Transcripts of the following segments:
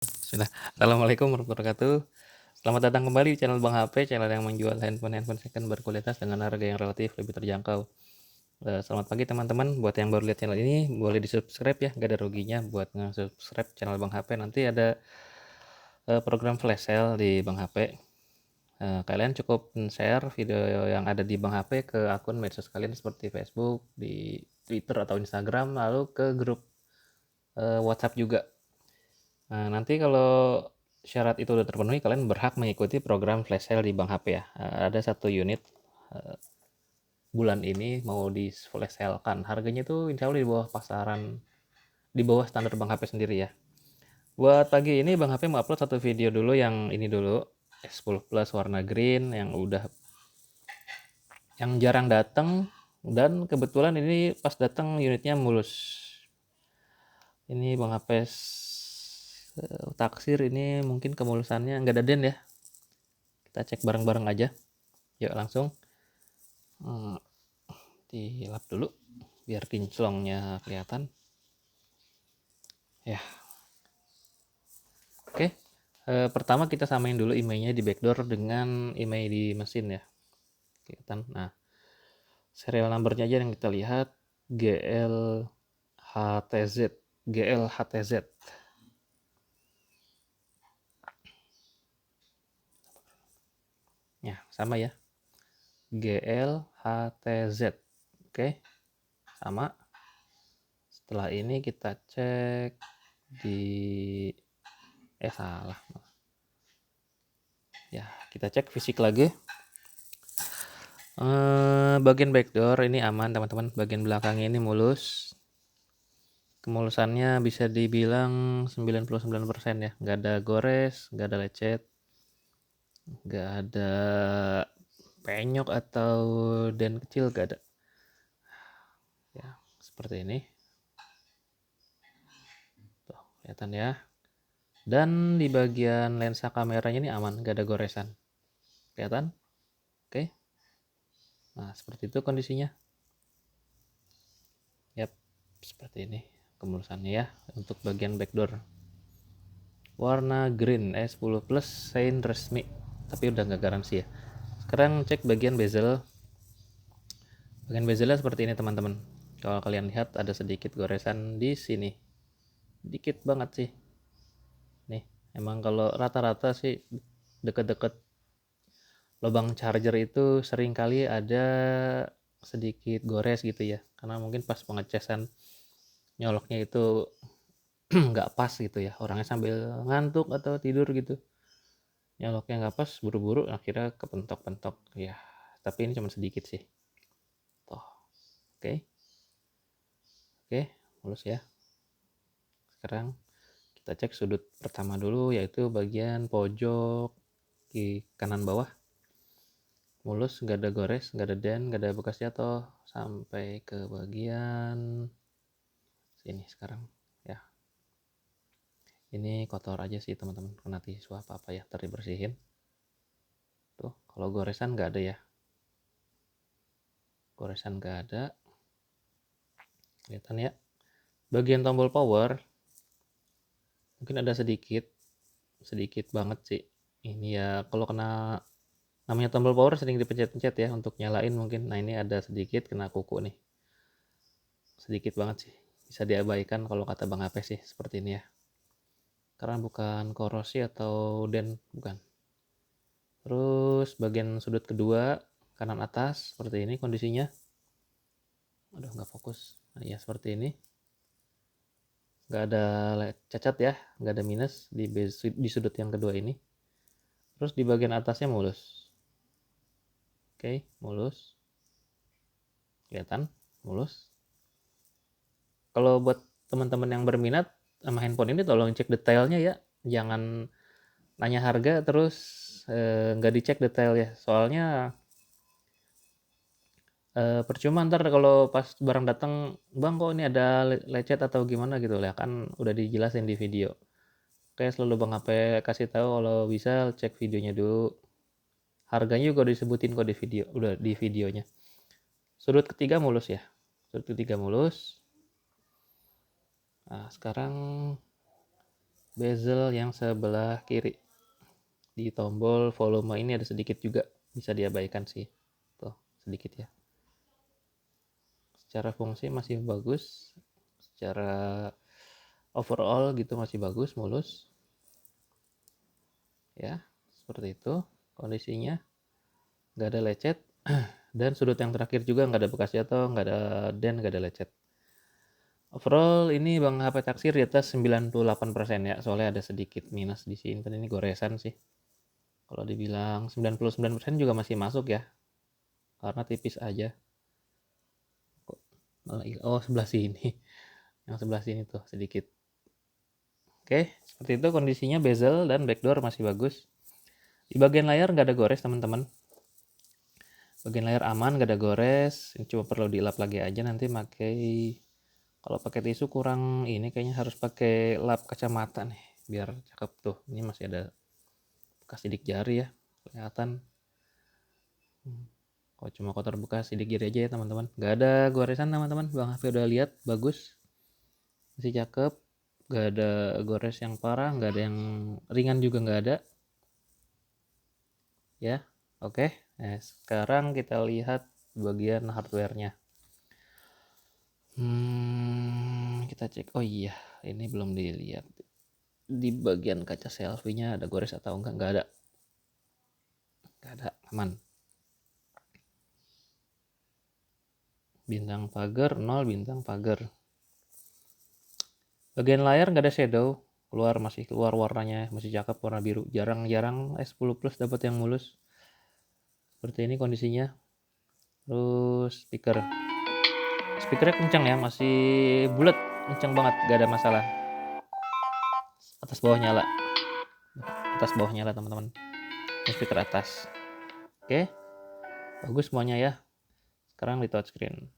Sudah. Assalamualaikum warahmatullahi wabarakatuh. Selamat datang kembali di channel Bang HP, channel yang menjual handphone second berkualitas dengan harga yang relatif lebih terjangkau. Selamat pagi teman-teman. Buat yang baru lihat channel ini, boleh di-subscribe ya, gak ada ruginya buat nge-subscribe channel Bang HP. Nanti ada program flash sale di Bang HP. Kalian cukup share video yang ada di Bang HP ke akun medsos kalian seperti Facebook, di Twitter atau Instagram, lalu ke grup WhatsApp juga. Nah, nanti kalau syarat itu udah terpenuhi, kalian berhak mengikuti program flash sale di Bank HP ya. Ada 1 unit bulan ini mau di flash sale kan. Harganya tuh insya Allah di bawah pasaran, di bawah standar Bank HP sendiri ya. Buat pagi ini Bang HP mau upload satu video dulu yang ini dulu. S10 Plus warna green yang jarang datang, dan kebetulan ini pas datang unitnya mulus. Ini Bang HP taksir ini mungkin kemulusannya nggak ada den ya. Kita cek bareng-bareng aja. Yuk langsung dilap dulu biar kinclongnya kelihatan ya. Oke, pertama kita samain dulu emailnya di backdoor dengan email di mesin ya, kelihatan. Nah, serial numbernya aja yang kita lihat, GLHTZ GLHTZ ya, sama ya, GLHTZ. Oke, sama. Setelah ini kita cek di salah ya, kita cek fisik lagi. Bagian backdoor ini aman teman-teman, bagian belakangnya ini mulus. Kemulusannya bisa dibilang 99% ya, nggak ada gores, nggak ada lecet, nggak ada penyok atau den kecil, nggak ada ya. Seperti ini tuh, kelihatan ya. Dan di bagian lensa kameranya ini aman, nggak ada goresan, kelihatan. Oke, nah seperti itu kondisinya. Yap, seperti ini kemulusannya ya untuk bagian backdoor. Warna green S10 Plus sign resmi, tapi udah nggak garansi ya. Sekarang cek bagian bezel. Bagian bezelnya seperti ini teman-teman. Kalau kalian lihat ada sedikit goresan di sini, dikit banget sih. Nih, emang kalau rata-rata sih deket-deket lubang charger itu sering kali ada sedikit gores gitu ya, karena mungkin pas pengecasan nyoloknya itu nggak pas gitu ya, orangnya sambil ngantuk atau tidur gitu, nyoloknya nggak pas, buru-buru akhirnya kepentok-pentok ya. Tapi ini cuma sedikit sih toh. Oke, mulus ya. Sekarang kita cek sudut pertama dulu, yaitu bagian pojok di kanan bawah. Mulus, nggak ada gores, nggak ada den, nggak ada bekas jatuh sampai ke bagian sini sekarang ya. Ini kotor aja sih teman-teman, kena tisu apa-apa ya, ntar dibersihin. Tuh, kalau goresan nggak ada ya, goresan nggak ada, kelihatan ya. Bagian tombol power mungkin ada sedikit banget sih ini ya. Kalau kena, namanya tombol power sering dipencet-pencet ya untuk nyalain mungkin. Nah, ini ada sedikit kena kuku nih, sedikit banget sih, bisa diabaikan kalau kata Bang HP sih seperti ini ya, karena bukan korosi atau den, bukan. Terus bagian sudut kedua kanan atas seperti ini kondisinya. Aduh, nggak fokus. Nah, ya seperti ini, nggak ada cacat ya, nggak ada minus di sudut yang kedua ini. Terus di bagian atasnya mulus. Oke, mulus, kelihatan mulus. Kalau buat teman-teman yang berminat sama handphone ini, tolong cek detailnya ya, jangan nanya harga terus nggak dicek detail ya, soalnya percuma ntar kalau pas barang datang, bang kok ini ada lecet atau gimana gitu lah, kan udah dijelasin di video. Oke, selalu Bang HP kasih tahu kalau bisa cek videonya dulu, harganya juga disebutin kok di video, udah di videonya. Sudut ketiga mulus ya, sudut ketiga mulus. Nah, sekarang bezel yang sebelah kiri. Di tombol volume ini ada sedikit juga, bisa diabaikan sih. Tuh, sedikit ya. Secara fungsi masih bagus. Secara overall gitu masih bagus, mulus. Ya, seperti itu kondisinya. Nggak ada lecet. Dan sudut yang terakhir juga nggak ada bekas jatuh, nggak ada dent, nggak ada lecet. Overall ini Bang HP taksir di atas 98% ya, soalnya ada sedikit minus di sini. Ini goresan sih. Kalau dibilang 99% juga masih masuk ya, karena tipis aja. Oh, sebelah sini. Yang sebelah sini tuh sedikit. Oke, seperti itu kondisinya. Bezel dan backdoor masih bagus. Di bagian layar nggak ada gores teman-teman. Bagian layar aman, nggak ada gores. Ini cuma perlu dilap lagi aja nanti kalau pakai tisu kurang ini, kayaknya harus pakai lap kacamata nih biar cakep tuh. Ini masih ada bekas sidik jari ya, kelihatan. Kalau cuma kotor bekas sidik jari aja ya teman-teman. Nggak ada goresan teman-teman. Bang HP udah lihat, bagus, masih cakep. Nggak ada gores yang parah, nggak ada yang ringan juga nggak ada. Ya, oke. Nah, sekarang kita lihat bagian hardware-nya. Kita cek. Oh iya, ini belum dilihat. Di bagian kaca selfie-nya ada gores atau enggak? Enggak ada. Enggak ada, aman. Bintang pagar 0, bintang pagar. Bagian layar enggak ada shadow, masih keluar warnanya, masih cakep warna biru. Jarang-jarang S10 Plus dapat yang mulus. Seperti ini kondisinya. Terus speakernya kencang ya, masih bulat, kencang banget, gak ada masalah. Atas bawah nyala teman-teman. Ini speaker atas. Oke, bagus semuanya ya. Sekarang di touchscreen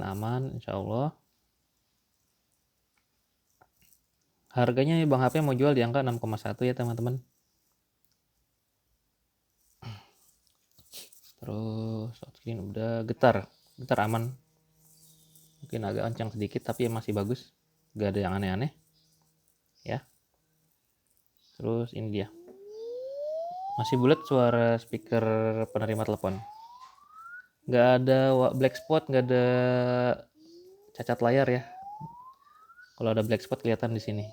aman insyaallah. Harganya Bang HP mau jual di angka 6,1 ya teman-teman. Terus touchscreen udah, getar aman. Mungkin agak kencang sedikit tapi masih bagus, gak ada yang aneh-aneh ya. Terus ini dia, masih bulat suara speaker penerima telepon. Nggak ada black spot, nggak ada cacat layar ya. Kalau ada black spot kelihatan di sini.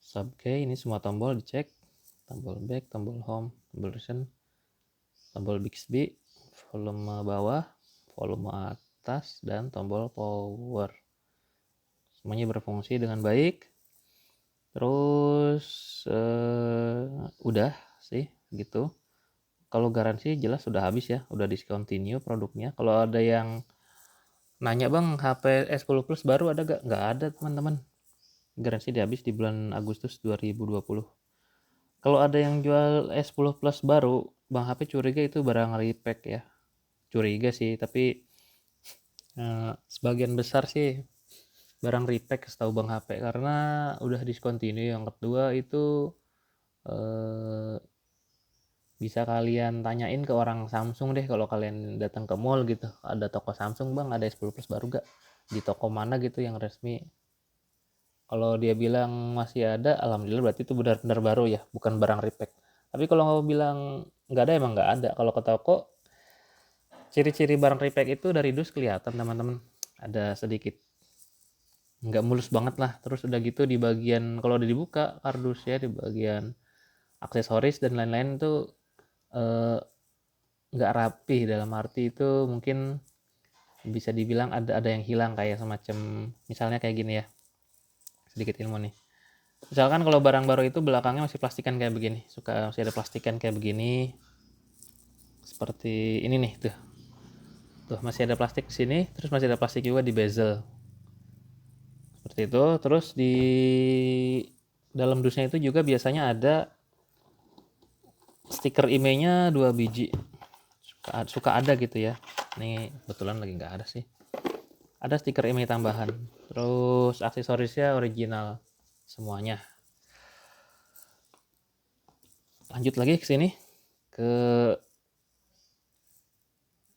Sub key ini semua tombol dicek. Tombol back, tombol home, tombol reset, tombol Bixby, volume bawah, volume atas, dan tombol power. Semuanya berfungsi dengan baik. Terus udah sih gitu. Kalau garansi jelas sudah habis ya, udah discontinue produknya. Kalau ada yang nanya Bang, HP S10 Plus baru ada gak? Nggak ada teman-teman. Garansi dia habis di bulan Agustus 2020. Kalau ada yang jual S10 Plus baru, Bang HP curiga itu barang repack ya. Curiga sih, tapi sebagian besar sih barang repack setahu Bang HP, karena udah discontinue. Yang kedua itu bisa kalian tanyain ke orang Samsung deh, kalau kalian datang ke mall gitu, ada toko Samsung Bang, ada S10 Plus baru gak? Di toko mana gitu yang resmi. Kalau dia bilang masih ada, alhamdulillah berarti itu benar-benar baru ya, bukan barang repack. Tapi kalau mau bilang nggak ada, emang nggak ada. Kalau ke toko, ciri-ciri barang repack itu dari dus kelihatan teman-teman, ada sedikit nggak mulus banget lah. Terus udah gitu di bagian, kalau udah dibuka kardus ya, di bagian aksesoris dan lain-lain tuh nggak rapi. Dalam arti itu mungkin bisa dibilang ada yang hilang, kayak semacam misalnya kayak gini ya, sedikit ilmu nih. Misalkan kalau barang baru itu belakangnya masih plastikan kayak begini, masih ada plastikan kayak begini, seperti ini nih, tuh masih ada plastik di sini, terus masih ada plastik juga di bezel, seperti itu. Terus di dalam dusnya itu juga biasanya ada stiker IMEI-nya 2 biji, suka ada gitu ya. Ini kebetulan lagi nggak ada sih, ada stiker IMEI tambahan. Terus aksesorisnya original semuanya. Lanjut lagi ke sini, ke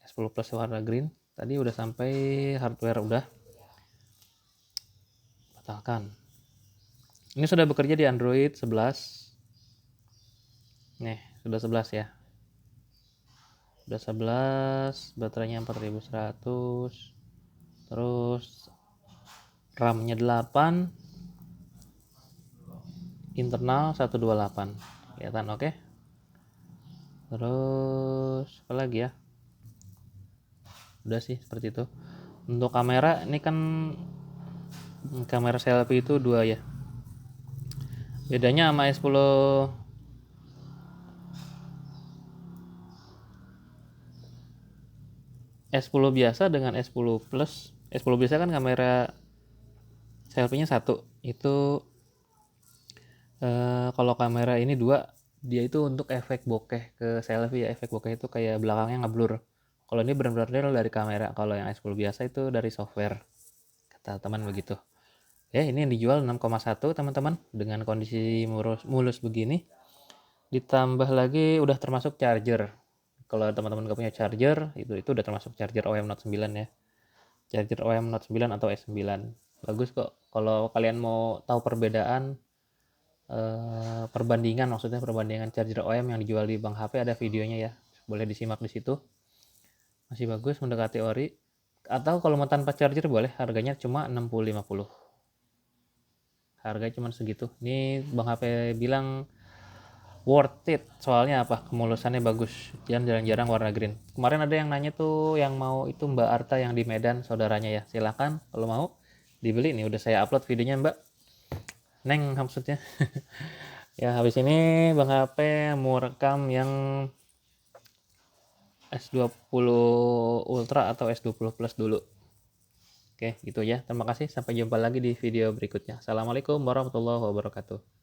S10 Plus warna green. Tadi udah sampai hardware, udah batalkan. Ini sudah bekerja di Android 11. Nih, sudah 11 ya. Sudah 11, baterainya 4100. Terus RAM-nya 8, internal 128. Kelihatan oke? Terus apa lagi ya? Udah sih seperti itu. Untuk kamera ini kan kamera selfie itu 2 ya. Bedanya sama S10 biasa dengan S10 Plus. S10 biasa kan kamera selfie-nya 1. Itu kalau kamera ini 2, dia itu untuk efek bokeh ke selfie ya. Efek bokeh itu kayak belakangnya ngeblur. Kalau ini benar-benar dari kamera. Kalau yang S10 biasa itu dari software. Kata teman begitu. Ya, ini yang dijual 6,1 teman-teman dengan kondisi mulus begini. Ditambah lagi udah termasuk charger. Kalau teman-teman gak punya charger, itu udah termasuk charger OEM Note 9 ya. Charger OEM Note 9 atau S9. Bagus kok. Kalau kalian mau tahu perbedaan, perbandingan charger OEM yang dijual di Bang HP, ada videonya ya. Boleh disimak di situ. Masih bagus, mendekati ori. Atau kalau mau tanpa charger boleh, harganya cuma 60-50. Harganya cuma segitu. Ini Bang HP bilang worth it, soalnya apa, kemulusannya bagus, jarang-jarang warna green. Kemarin ada yang nanya tuh, yang mau itu Mbak Arta yang di Medan, saudaranya ya. Silakan kalau mau dibeli, nih udah saya upload videonya Mbak Neng maksudnya. Ya, habis ini Bang HP mau rekam yang S20 Ultra atau S20 Plus dulu. Oke, gitu ya. Terima kasih, sampai jumpa lagi di video berikutnya. Assalamualaikum warahmatullahi wabarakatuh.